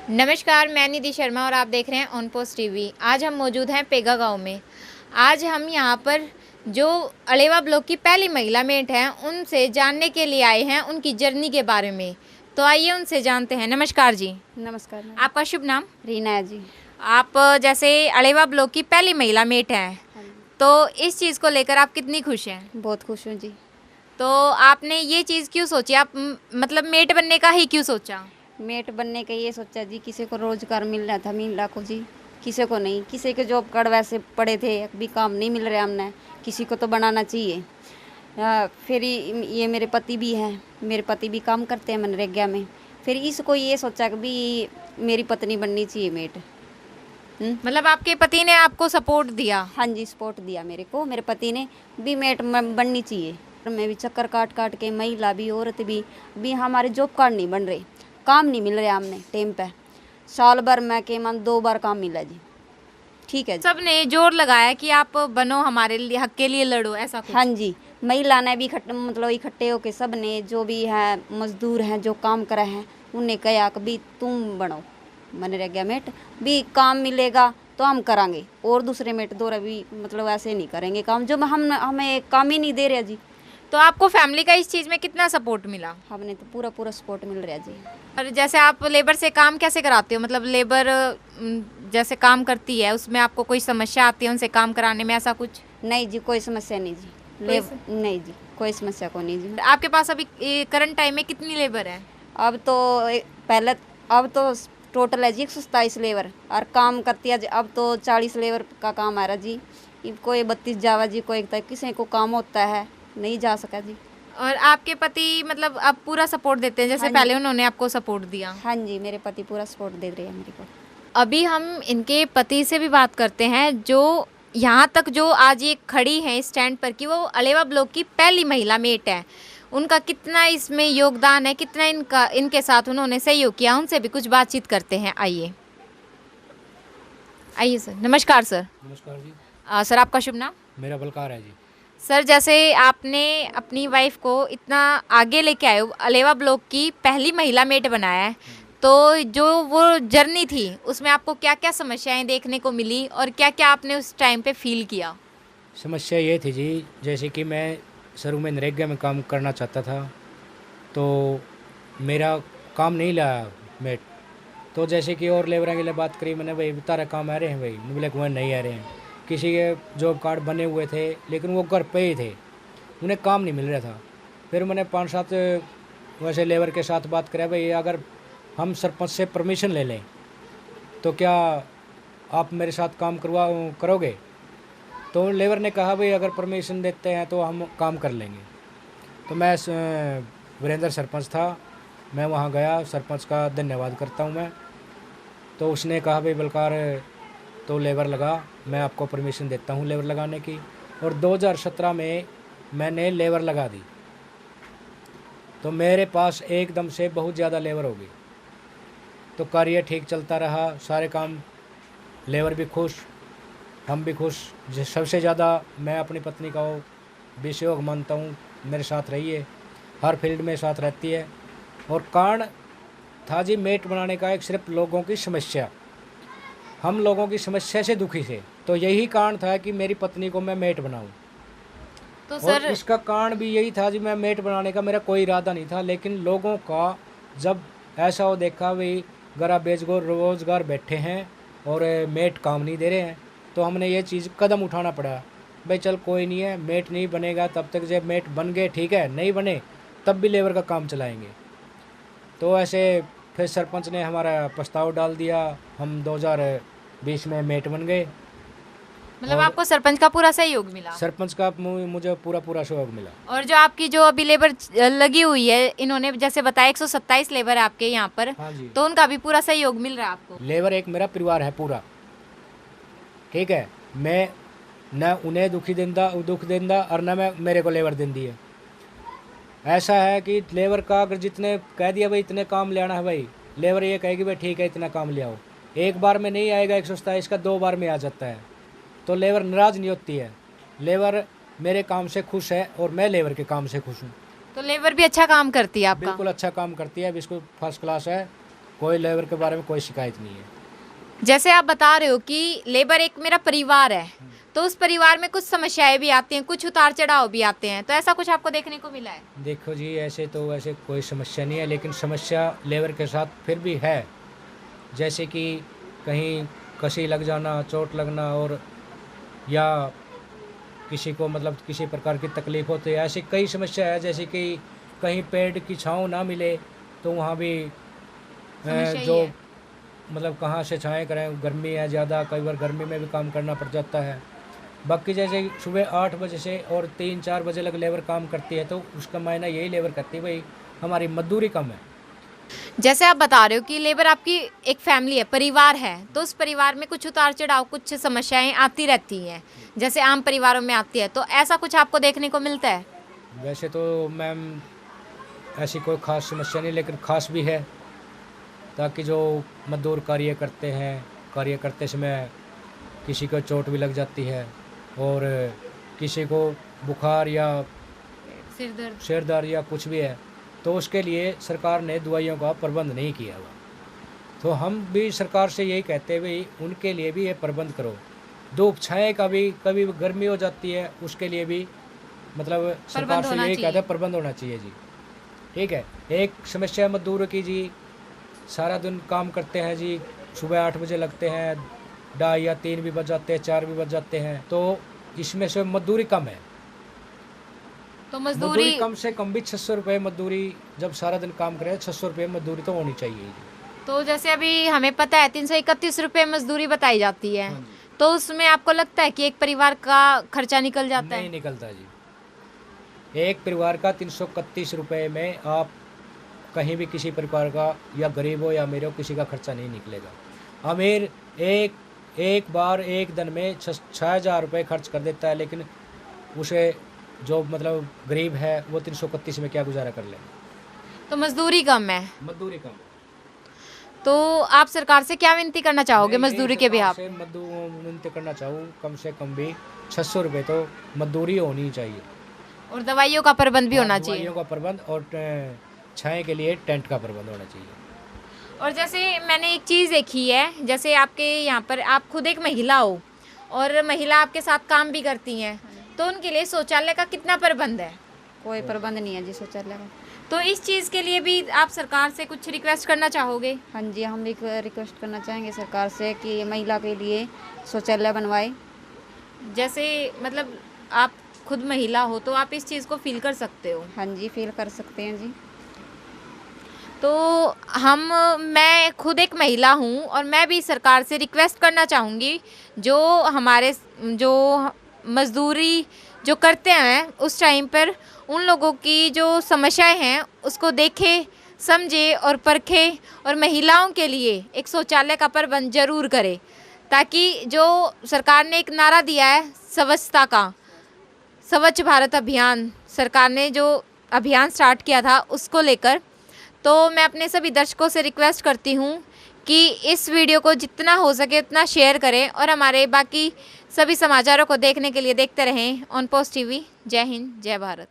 नमस्कार, मैं निधि शर्मा और आप देख रहे हैं ऑन पोस्ट टीवी। आज हम मौजूद हैं पेगा गांव में। आज हम यहां पर जो अलेवा ब्लॉक की पहली महिला मेट हैं उनसे जानने के लिए आए हैं उनकी जर्नी के बारे में। तो आइए उनसे जानते हैं। नमस्कार जी। नमस्कार मैम। आपका शुभ नाम? रीना है जी। आप जैसे अलेवा ब्लॉक की पहली महिला मेट हैं, हाँ जी। तो इस चीज़ को लेकर आप कितनी खुश हैं? बहुत खुश हूँ जी। तो आपने ये चीज़ क्यों सोची? आप मतलब मेट बनने का ही क्यों सोचा? मेट बनने का ये सोचा जी, किसी को रोजगार मिल रहा था महिला को जी, किसी को नहीं। किसी के जॉब कार्ड वैसे पड़े थे, अभी काम नहीं मिल रहा हमने, किसी को तो बनाना चाहिए। फिर ये मेरे पति भी हैं, मेरे पति भी काम करते हैं मनरेगा में। फिर इसको ये सोचा कि भी मेरी पत्नी बननी चाहिए मेट। मतलब आपके पति ने आपको सपोर्ट दिया? हाँ जी, सपोर्ट दिया मेरे को, मेरे पति ने भी मेट बननी चाहिए। मैं भी चक्कर काट काट के, महिला भी औरत भी हमारे जॉब कार्ड नहीं बन रहे, काम नहीं मिल रहा हमने टाइम पे। साल भर में के मन 2 बार काम मिला जी। ठीक है जी। सबने जोर लगाया कि आप बनो, हमारे लिए हक के लिए लड़ो, ऐसा कुछ? हाँ जी, महिला ने भी मतलब इकट्ठे होके सब ने, जो भी है मजदूर हैं जो काम करे हैं, उन्हें कहा कि भी तुम बनो मनरेगा मेट, भी काम मिलेगा तो हम करांगे, और दूसरे मेट द्वारा भी मतलब ऐसे नहीं करेंगे काम जो हम हमें काम ही नहीं दे रहे जी। तो आपको फैमिली का इस चीज़ में कितना सपोर्ट मिला? हमने तो पूरा पूरा सपोर्ट मिल रहा जी। और जैसे आप लेबर से काम कैसे कराते हो? मतलब लेबर जैसे काम करती है उसमें आपको कोई समस्या आती है उनसे काम कराने में, ऐसा कुछ? नहीं जी, कोई समस्या नहीं जी। नहीं जी, कोई समस्या को नहीं जी। आपके पास अभी करंट टाइम में कितनी लेबर है? अब तो पहले, अब तो टोटल है जी 127 लेबर, और काम करती है जी अब तो 40 लेबर का काम आ रहा जी। कोई 32 जावा जी, कोई किसी को काम होता है नहीं जा सका जी। और आपके पति मतलब अब पूरा सपोर्ट देते हैं जैसे हाँ पहले उन्होंने आपको सपोर्ट दिया? हाँ जी, मेरे पति पूरा सपोर्ट दे रहे हैं मेरे को। अभी हम इनके पति से भी बात करते हैं, जो यहाँ तक जो आज ये खड़ी हैं स्टैंड पर कि वो अलेवा ब्लॉक की पहली महिला मेट है। उनका कितना इसमें योगदान है, कितना इनके साथ उन्होंने सहयोग किया, उनसे भी कुछ बातचीत करते हैं। आइए आइए सर। नमस्कार सर। नमस्कार जी। सर आपका शुभ नाम? मेरा बलकार है जी। सर जैसे आपने अपनी वाइफ को इतना आगे लेके आए हो, अलेवा ब्लॉक की पहली महिला मेट बनाया है, तो जो वो जर्नी थी उसमें आपको क्या क्या समस्याएं देखने को मिली और क्या क्या आपने उस टाइम पे फील किया? समस्या ये थी जी, जैसे कि मैं शुरू में नरेगा में काम करना चाहता था, तो मेरा काम नहीं लाया मेट। तो जैसे कि और लेबरों के लिए बात करी मैंने, भाई तारा काम आ रहे हैं, भाई बोले कि वह नहीं आ रहे हैं। किसी के जॉब कार्ड बने हुए थे लेकिन वो घर पे ही थे, उन्हें काम नहीं मिल रहा था। फिर मैंने 5-7 वैसे लेबर के साथ बात करा, भाई अगर हम सरपंच से परमिशन ले लें तो क्या आप मेरे साथ काम करोगे? तो लेबर ने कहा भाई अगर परमिशन देते हैं तो हम काम कर लेंगे। तो मैं वीरेंद्र सरपंच था, मैं वहाँ गया, सरपंच का धन्यवाद करता हूँ मैं। तो उसने कहा भाई बलकार तो लेबर लगा, मैं आपको परमिशन देता हूँ लेबर लगाने की। और 2017 में मैंने लेबर लगा दी, तो मेरे पास एकदम से बहुत ज़्यादा लेबर हो गई। तो कार्य ठीक चलता रहा, सारे काम, लेबर भी खुश, हम भी खुश। सबसे ज़्यादा मैं अपनी पत्नी का भी सहयोग मानता हूँ, मेरे साथ रही है, हर फील्ड में साथ रहती है। और कारण था जी मेट बनाने का एक सिर्फ लोगों की समस्या, हम लोगों की समस्या से दुखी थे, तो यही कारण था कि मेरी पत्नी को मैं मेट बनाऊं। तो और सर इसका कारण भी यही था जी, मैं मेट बनाने का मेरा कोई इरादा नहीं था, लेकिन लोगों का जब ऐसा हो देखा भाई गरा बेजगो रोज़गार बैठे हैं और मेट काम नहीं दे रहे हैं, तो हमने ये चीज़ कदम उठाना पड़ा। भाई चल कोई नहीं है, मेट नहीं बनेगा तब तक, जब मेट बन गए ठीक है, नहीं बने तब भी लेबर का काम चलाएंगे। तो ऐसे फिर सरपंच ने हमारा प्रस्ताव डाल दिया, हम 2020 में मेट बन गए। मतलब और आपको सरपंच का पूरा सहयोग मिला? सरपंच का मुझे पूरा पूरा सहयोग मिला। और जो आपकी जो अभी लेबर लगी हुई है, इन्होंने जैसे बताया 127 लेबर है आपके यहाँ पर, हाँ जी, तो उनका भी पूरा सहयोग मिल रहा है आपको? लेबर एक मेरा परिवार है पूरा, ठीक है। मैं न उन्हें दुख देंदा और न मैं मेरे को लेबर देंदी है। ऐसा है कि लेबर का अगर जितने कह दिया भाई इतने काम ले आना है, भाई लेबर ये कहेगी भाई ठीक है इतना काम ले आओ, एक बार में नहीं आएगा 127 का, 2 बार में आ जाता है, तो लेबर नाराज़ नहीं होती है। लेबर मेरे काम से खुश है और मैं लेबर के काम से खुश हूँ। तो लेबर भी अच्छा काम करती है आपका? बिल्कुल अच्छा काम करती है, बिल्कुल फर्स्ट क्लास है। कोई लेबर के बारे में कोई शिकायत नहीं है। जैसे आप बता रहे हो कि लेबर एक मेरा परिवार है, तो उस परिवार में कुछ समस्याएं भी आती हैं, कुछ उतार चढ़ाव भी आते हैं, तो ऐसा कुछ आपको देखने को मिला है? देखो जी, ऐसे तो वैसे कोई समस्या नहीं है, लेकिन समस्या लेबर के साथ फिर भी है। जैसे कि कहीं कसी लग जाना, चोट लगना, और या किसी को मतलब किसी प्रकार की तकलीफ होती है, ऐसी कई समस्या है। जैसे कि कहीं पेड़ की छाँव ना मिले तो वहाँ भी समस्या ही जो है। मतलब कहाँ से छाएँ करें, गर्मी है ज़्यादा, कई बार गर्मी में भी काम करना पड़ जाता है। बाकी जैसे सुबह 8 बजे से और 3-4 बजे तक लेबर काम करती है, तो उसका मायना यही लेबर करती है भाई हमारी मजदूरी कम है। जैसे आप बता रहे हो कि लेबर आपकी एक फैमिली है, परिवार है, तो उस परिवार में कुछ उतार चढ़ाव, कुछ समस्याएं आती रहती हैं, जैसे आम परिवारों में आती है, तो ऐसा कुछ आपको देखने को मिलता है? वैसे तो मैम ऐसी कोई ख़ास समस्या नहीं, लेकिन ख़ास भी है, ताकि जो मजदूर कार्य करते हैं, कार्य करते समय किसी को चोट भी लग जाती है, और किसी को बुखार या सिर दर्द। सिर दर्द या कुछ भी है, तो उसके लिए सरकार ने दवाइयों का प्रबंध नहीं किया हुआ। तो हम भी सरकार से यही कहते हैं भाई उनके लिए भी ये प्रबंध करो। धूप छाए का भी कभी गर्मी हो जाती है, उसके लिए भी मतलब सरकार से होना यही कहते चाहिए। हैं प्रबंध होना चाहिए जी। ठीक है, एक समस्या मजदूरों की जी, सारा दिन काम करते हैं जी, सुबह 8 बजे लगते हैं, 2:30 या 3 भी बज जाते हैं, 4 भी बज जाते हैं, तो इसमें से मजदूरी कम है। तो मजदूरी मजदूरी, कम से कम भी 600 रुपये मजदूरी, जब सारा दिन काम करें 600 रुपये मजदूरी तो होनी चाहिए जी। तो जैसे अभी हमें पता है 331 रुपये मजदूरी बताई जाती है, हाँ जी। तो उसमें आपको लगता है कि एक परिवार का खर्चा निकल जाता नहीं है? निकलता जी। एक परिवार का 331 रुपये में आप कहीं भी किसी प्रकार का, या गरीब हो या अमीर हो, किसी का खर्चा नहीं निकलेगा। अमीर एक बार एक दिन में 6,000 रुपये खर्च कर देता है, लेकिन उसे जो मतलब गरीब है वो 331 में क्या गुजारा कर लेगा। तो मजदूरी कम है, मजदूरी कम। तो आप सरकार से क्या विनती करना चाहोगे मजदूरी के बिहाफ? से विनती करना चाहूँ, कम से कम भी 600 रुपये तो मजदूरी होनी चाहिए, और दवाइयों का प्रबंध भी हाँ, होना चाहिए। दवाइयों का प्रबंध, और छाए के लिए टेंट का प्रबंध होना चाहिए। और जैसे मैंने एक चीज़ देखी है, जैसे आपके यहाँ पर आप खुद एक महिला हो और महिला आपके साथ काम भी करती हैं, तो उनके लिए शौचालय का कितना प्रबंध है? कोई प्रबंध नहीं है जी शौचालय का। तो इस चीज़ के लिए भी आप सरकार से कुछ रिक्वेस्ट करना चाहोगे? हाँ जी, हम भी रिक्वेस्ट करना चाहेंगे सरकार से कि महिला के लिए शौचालय बनवाए। जैसे मतलब आप खुद महिला हो तो आप इस चीज़ को फील कर सकते हो। हाँ जी, फील कर सकते हैं जी। तो मैं खुद एक महिला हूँ और मैं भी सरकार से रिक्वेस्ट करना चाहूँगी, जो हमारे जो मज़दूरी जो करते हैं उस टाइम पर उन लोगों की जो समस्याएं हैं उसको देखे, समझे और परखे, और महिलाओं के लिए एक शौचालय का प्रबंध जरूर करे, ताकि जो सरकार ने एक नारा दिया है स्वच्छता का, स्वच्छ भारत अभियान, सरकार ने जो अभियान स्टार्ट किया था उसको लेकर, तो मैं अपने सभी दर्शकों से रिक्वेस्ट करती हूँ कि इस वीडियो को जितना हो सके उतना शेयर करें, और हमारे बाकी सभी समाचारों को देखने के लिए देखते रहें ऑन पोस्ट टीवी। जय हिंद, जय भारत।